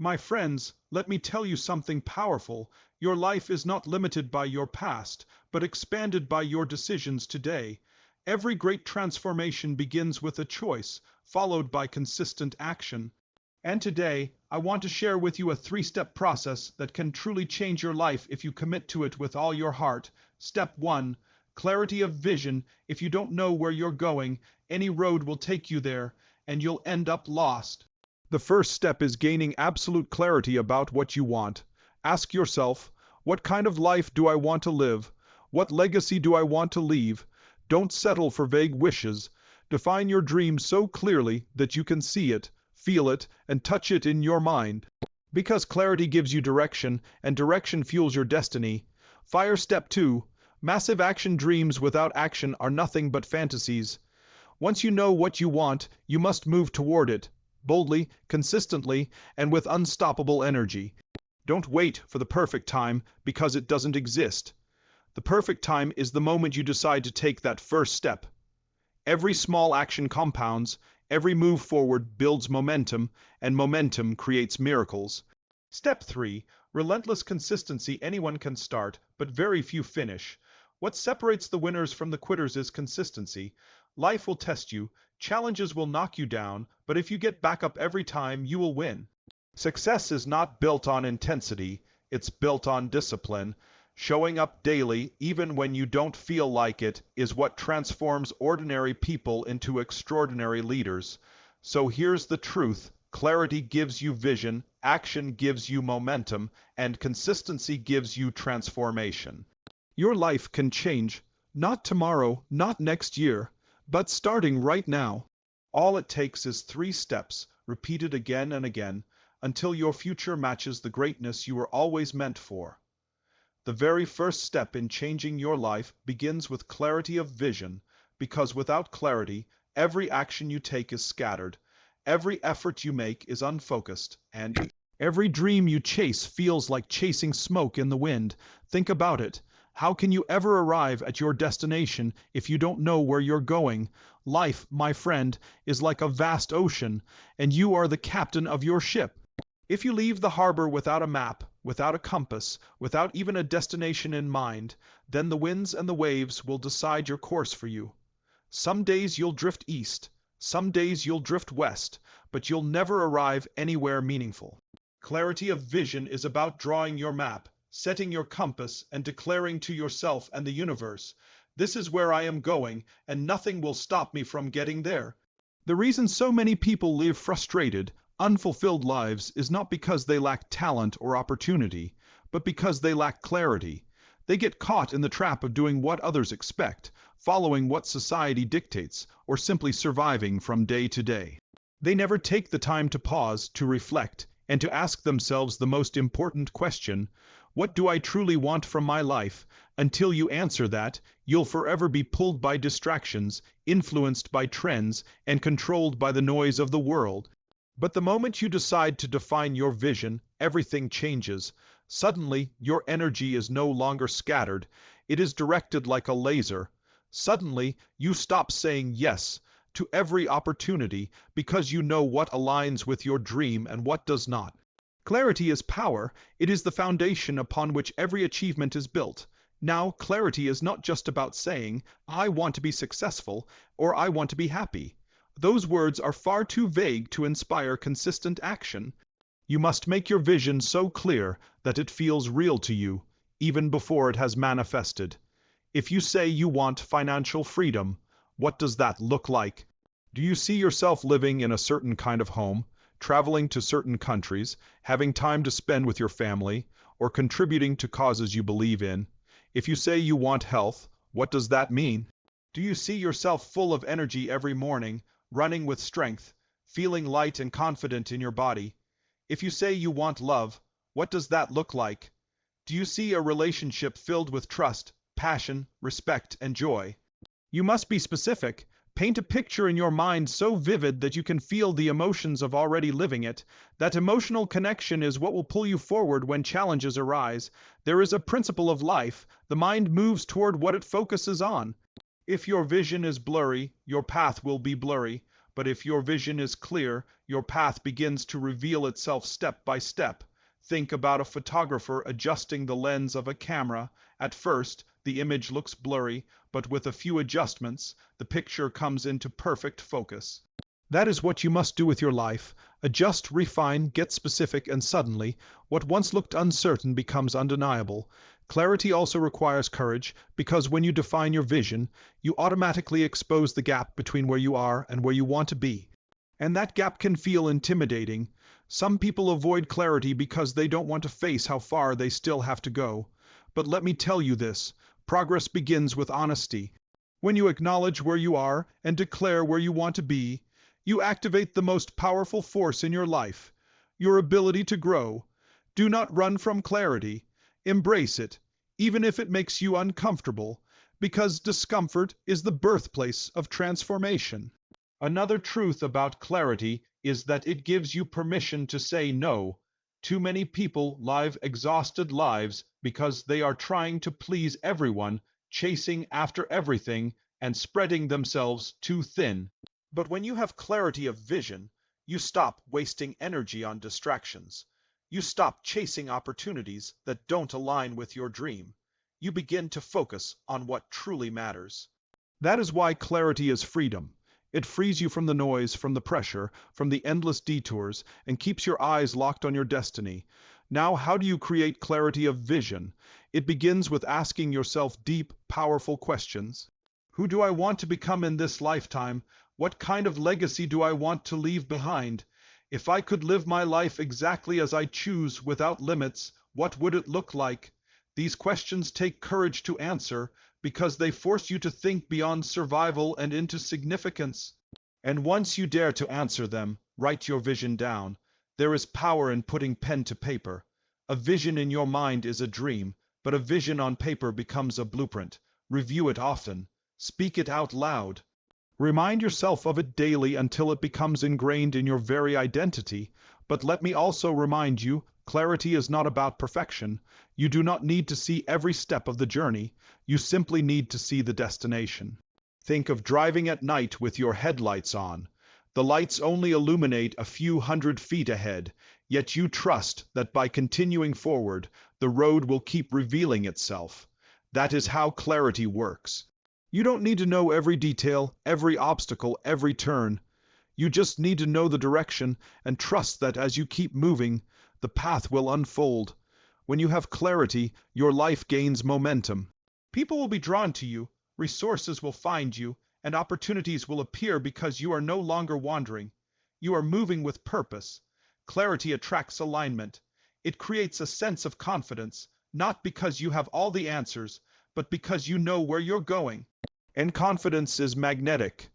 My friends, let me tell you something powerful. Your life is not limited by your past, but expanded by your decisions today. Every great transformation begins with a choice, followed by consistent action. And today, I want to share with you a three-step process that can truly change your life if you commit to it with all your heart. Step 1. Clarity of vision. If you don't know where you're going, any road will take you there, and you'll end up lost. The first step is gaining absolute clarity about what you want. Ask yourself, what kind of life do I want to live? What legacy do I want to leave? Don't settle for vague wishes. Define your dream so clearly that you can see it, feel it, and touch it in your mind. Because clarity gives you direction, and direction fuels your destiny. Fire step 2. Massive action. Dreams without action are nothing but fantasies. Once you know what you want, you must move toward it, boldly, consistently, and with unstoppable energy. Don't wait for the perfect time, because it doesn't exist. The perfect time is the moment you decide to take that first step. Every small action compounds, every move forward builds momentum, and momentum creates miracles. Step 3. Relentless consistency. Anyone can start, but very few finish. What separates the winners from the quitters is consistency. Life will test you, challenges will knock you down, but if you get back up every time, you will win. Success is not built on intensity, it's built on discipline. Showing up daily, even when you don't feel like it, is what transforms ordinary people into extraordinary leaders. So here's the truth. Clarity gives you vision, action gives you momentum, and consistency gives you transformation. Your life can change, not tomorrow, not next year, but starting right now. All it takes is 3 steps, repeated again and again, until your future matches the greatness you were always meant for. The very first step in changing your life begins with clarity of vision, because without clarity, every action you take is scattered, every effort you make is unfocused, and every dream you chase feels like chasing smoke in the wind. Think about it. How can you ever arrive at your destination if you don't know where you're going? Life, my friend, is like a vast ocean, and you are the captain of your ship. If you leave the harbor without a map, without a compass, without even a destination in mind, then the winds and the waves will decide your course for you. Some days you'll drift east, some days you'll drift west, but you'll never arrive anywhere meaningful. Clarity of vision is about drawing your map, setting your compass, and declaring to yourself and the universe, "This is where I am going, and nothing will stop me from getting there." The reason so many people live frustrated, unfulfilled lives is not because they lack talent or opportunity, but because they lack clarity. They get caught in the trap of doing what others expect, following what society dictates, or simply surviving from day to day. They never take the time to pause, to reflect, and to ask themselves the most important question: what do I truly want from my life? Until you answer that, you'll forever be pulled by distractions, influenced by trends, and controlled by the noise of the world. But the moment you decide to define your vision, everything changes. Suddenly, your energy is no longer scattered. It is directed like a laser. Suddenly, you stop saying yes to every opportunity because you know what aligns with your dream and what does not. Clarity is power. It is the foundation upon which every achievement is built. Now, clarity is not just about saying, "I want to be successful," or "I want to be happy." Those words are far too vague to inspire consistent action. You must make your vision so clear that it feels real to you, even before it has manifested. If you say you want financial freedom, what does that look like? Do you see yourself living in a certain kind of home, traveling to certain countries, having time to spend with your family, or contributing to causes you believe in? If you say you want health, what does that mean? Do you see yourself full of energy every morning, running with strength, feeling light and confident in your body? If you say you want love, what does that look like? Do you see a relationship filled with trust, passion, respect, and joy? You must be specific. Paint a picture in your mind so vivid that you can feel the emotions of already living it. That emotional connection is what will pull you forward when challenges arise. There is a principle of life. The mind moves toward what it focuses on. If your vision is blurry, your path will be blurry. But if your vision is clear, your path begins to reveal itself step by step. Think about a photographer adjusting the lens of a camera. At first, the image looks blurry, but with a few adjustments, the picture comes into perfect focus. That is what you must do with your life. Adjust, refine, get specific, and suddenly, what once looked uncertain becomes undeniable. Clarity also requires courage, because when you define your vision, you automatically expose the gap between where you are and where you want to be. And that gap can feel intimidating. Some people avoid clarity because they don't want to face how far they still have to go. But let me tell you this, progress begins with honesty. When you acknowledge where you are and declare where you want to be, you activate the most powerful force in your life, your ability to grow. Do not run from clarity. Embrace it, even if it makes you uncomfortable, because discomfort is the birthplace of transformation. Another truth about clarity is that it gives you permission to say no. Too many people live exhausted lives because they are trying to please everyone, chasing after everything, and spreading themselves too thin. But when you have clarity of vision, you stop wasting energy on distractions. You stop chasing opportunities that don't align with your dream. You begin to focus on what truly matters. That is why clarity is freedom. It frees you from the noise, from the pressure, from the endless detours, and keeps your eyes locked on your destiny. Now, how do you create clarity of vision? It begins with asking yourself deep, powerful questions. Who do I want to become in this lifetime? What kind of legacy do I want to leave behind? If I could live my life exactly as I choose without limits, what would it look like? These questions take courage to answer because they force you to think beyond survival and into significance. And once you dare to answer them, write your vision down. There is power in putting pen to paper. A vision in your mind is a dream, but a vision on paper becomes a blueprint. Review it often. Speak it out loud. Remind yourself of it daily until it becomes ingrained in your very identity. But let me also remind you, clarity is not about perfection. You do not need to see every step of the journey. You simply need to see the destination. Think of driving at night with your headlights on. The lights only illuminate a few hundred feet ahead, yet you trust that by continuing forward, the road will keep revealing itself. That is how clarity works. You don't need to know every detail, every obstacle, every turn. You just need to know the direction and trust that as you keep moving, the path will unfold. When you have clarity, your life gains momentum. People will be drawn to you, resources will find you, and opportunities will appear because you are no longer wandering. You are moving with purpose. Clarity attracts alignment. It creates a sense of confidence, not because you have all the answers, but because you know where you're going. And confidence is magnetic.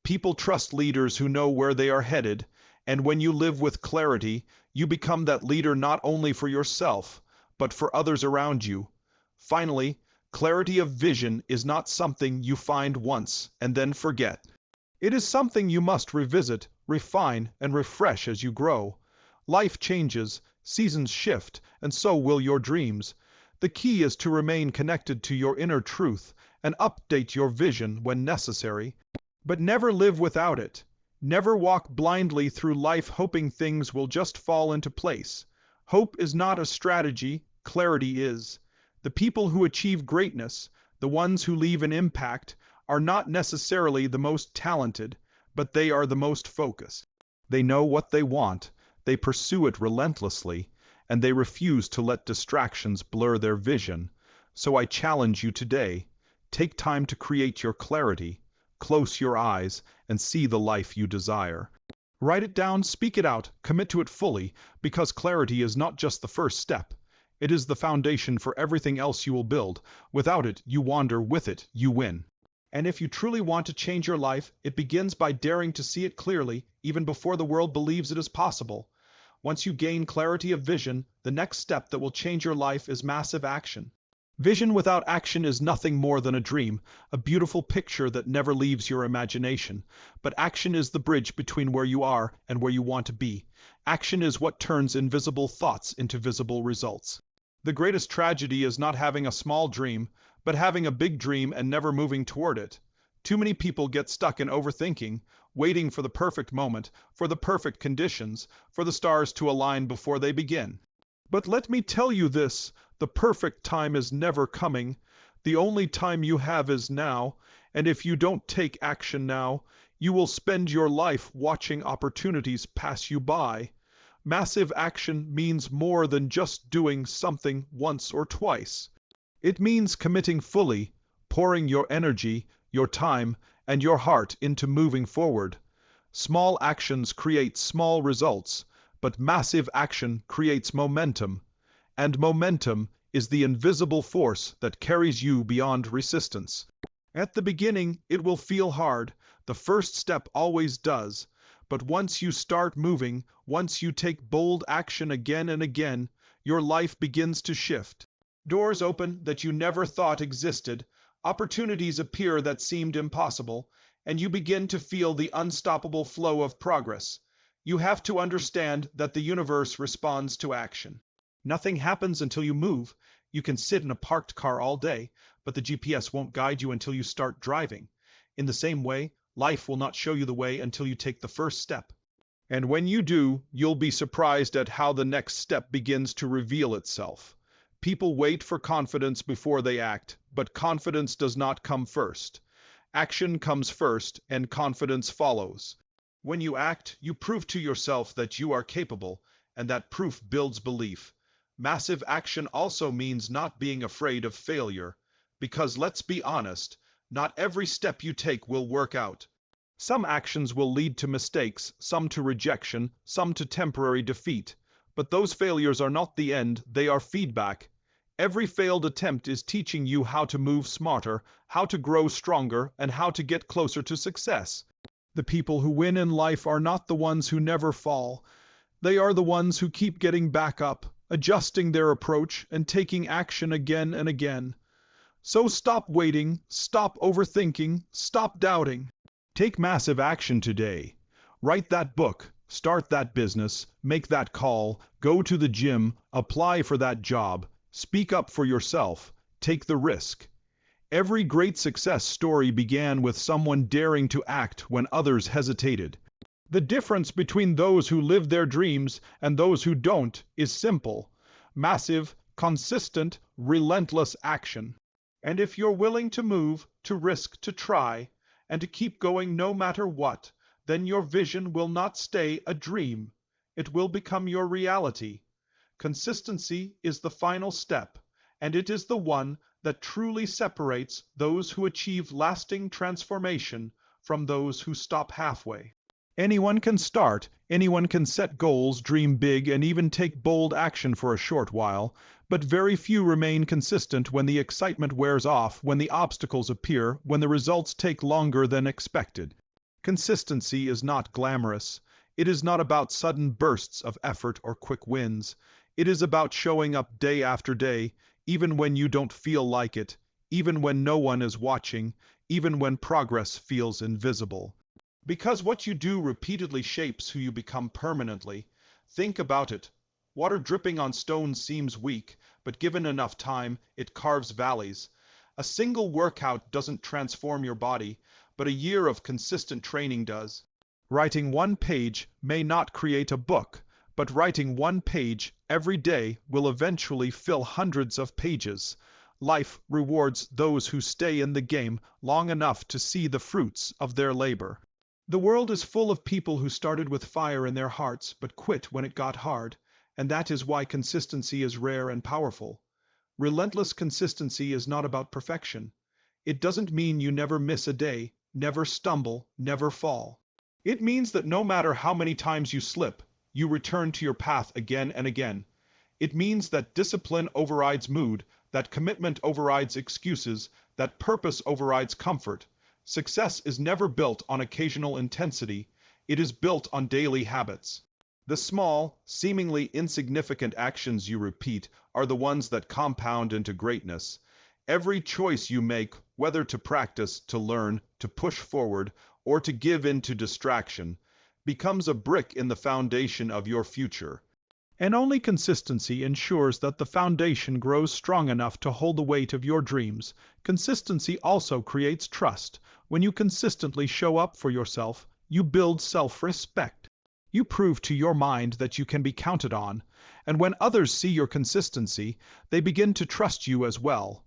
People trust leaders who know where they are headed, and when you live with clarity, you become that leader not only for yourself, but for others around you. Finally, clarity of vision is not something you find once and then forget. It is something you must revisit, refine, and refresh as you grow. Life changes, seasons shift, and so will your dreams. The key is to remain connected to your inner truth and update your vision when necessary, but never live without it. Never walk blindly through life hoping things will just fall into place. Hope is not a strategy, clarity is. The people who achieve greatness, the ones who leave an impact, are not necessarily the most talented, but they are the most focused. They know what they want, they pursue it relentlessly, and they refuse to let distractions blur their vision. So I challenge you today. Take time to create your clarity, close your eyes, and see the life you desire. Write it down, speak it out, commit to it fully, because clarity is not just the first step. It is the foundation for everything else you will build. Without it, you wander. With it, you win. And if you truly want to change your life, it begins by daring to see it clearly, even before the world believes it is possible. Once you gain clarity of vision, the next step that will change your life is massive action. Vision without action is nothing more than a dream, a beautiful picture that never leaves your imagination. But action is the bridge between where you are and where you want to be. Action is what turns invisible thoughts into visible results. The greatest tragedy is not having a small dream, but having a big dream and never moving toward it. Too many people get stuck in overthinking, waiting for the perfect moment, for the perfect conditions, for the stars to align before they begin. But let me tell you this, the perfect time is never coming. The only time you have is now, and if you don't take action now, you will spend your life watching opportunities pass you by. Massive action means more than just doing something once or twice. It means committing fully, pouring your energy, your time, and your heart into moving forward. Small actions create small results, but massive action creates momentum. And momentum is the invisible force that carries you beyond resistance. At the beginning, it will feel hard. The first step always does. But once you start moving, once you take bold action again and again, your life begins to shift. Doors open that you never thought existed, opportunities appear that seemed impossible, and you begin to feel the unstoppable flow of progress. You have to understand that the universe responds to action. Nothing happens until you move. You can sit in a parked car all day, but the GPS won't guide you until you start driving. In the same way, life will not show you the way until you take the first step. And when you do, you'll be surprised at how the next step begins to reveal itself. People wait for confidence before they act, but confidence does not come first. Action comes first, and confidence follows. When you act, you prove to yourself that you are capable, and that proof builds belief. Massive action also means not being afraid of failure, because let's be honest, not every step you take will work out. Some actions will lead to mistakes, some to rejection, some to temporary defeat. But those failures are not the end, they are feedback. Every failed attempt is teaching you how to move smarter, how to grow stronger, and how to get closer to success. The people who win in life are not the ones who never fall. They are the ones who keep getting back up, adjusting their approach, and taking action again and again. So stop waiting, stop overthinking, stop doubting. Take massive action today. Write that book, start that business, make that call, go to the gym, apply for that job, speak up for yourself, take the risk. Every great success story began with someone daring to act when others hesitated. The difference between those who live their dreams and those who don't is simple. Massive, consistent, relentless action. And if you're willing to move, to risk, to try, and to keep going no matter what, then your vision will not stay a dream. It will become your reality. Consistency is the final step, and it is the one that truly separates those who achieve lasting transformation from those who stop halfway. Anyone can start, anyone can set goals, dream big, and even take bold action for a short while, but very few remain consistent when the excitement wears off, when the obstacles appear, when the results take longer than expected. Consistency is not glamorous. It is not about sudden bursts of effort or quick wins. It is about showing up day after day, even when you don't feel like it, even when no one is watching, even when progress feels invisible. Because what you do repeatedly shapes who you become permanently. Think about it. Water dripping on stones seems weak, but given enough time, it carves valleys. A single workout doesn't transform your body, but a year of consistent training does. Writing one page may not create a book, but writing one page every day will eventually fill hundreds of pages. Life rewards those who stay in the game long enough to see the fruits of their labor. The world is full of people who started with fire in their hearts but quit when it got hard, and that is why consistency is rare and powerful. Relentless consistency is not about perfection. It doesn't mean you never miss a day, never stumble, never fall. It means that no matter how many times you slip, you return to your path again and again. It means that discipline overrides mood, that commitment overrides excuses, that purpose overrides comfort. Success is never built on occasional intensity, it is built on daily habits. The small, seemingly insignificant actions you repeat are the ones that compound into greatness. Every choice you make, whether to practice, to learn, to push forward, or to give in to distraction, becomes a brick in the foundation of your future. And only consistency ensures that the foundation grows strong enough to hold the weight of your dreams. Consistency also creates trust. When you consistently show up for yourself, you build self-respect. You prove to your mind that you can be counted on, and when others see your consistency, they begin to trust you as well.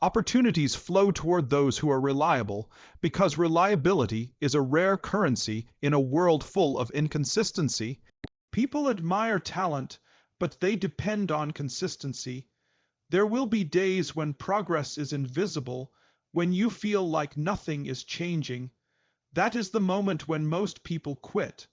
Opportunities flow toward those who are reliable, because reliability is a rare currency in a world full of inconsistency. People admire talent, but they depend on consistency. There will be days when progress is invisible, when you feel like nothing is changing. That is the moment when most people quit.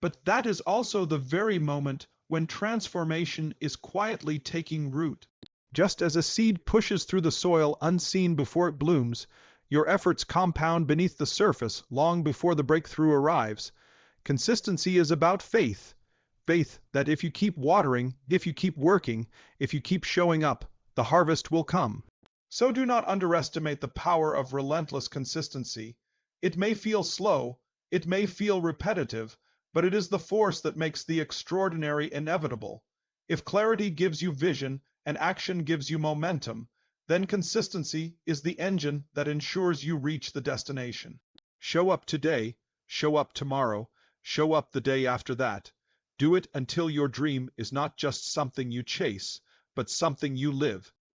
But that is also the very moment when transformation is quietly taking root. Just as a seed pushes through the soil unseen before it blooms, your efforts compound beneath the surface long before the breakthrough arrives. Consistency is about faith. Faith that if you keep watering, if you keep working, if you keep showing up, the harvest will come. So do not underestimate the power of relentless consistency. It may feel slow, it may feel repetitive, but it is the force that makes the extraordinary inevitable. If clarity gives you vision and action gives you momentum, then consistency is the engine that ensures you reach the destination. Show up today, show up tomorrow, show up the day after that. Do it until your dream is not just something you chase, but something you live.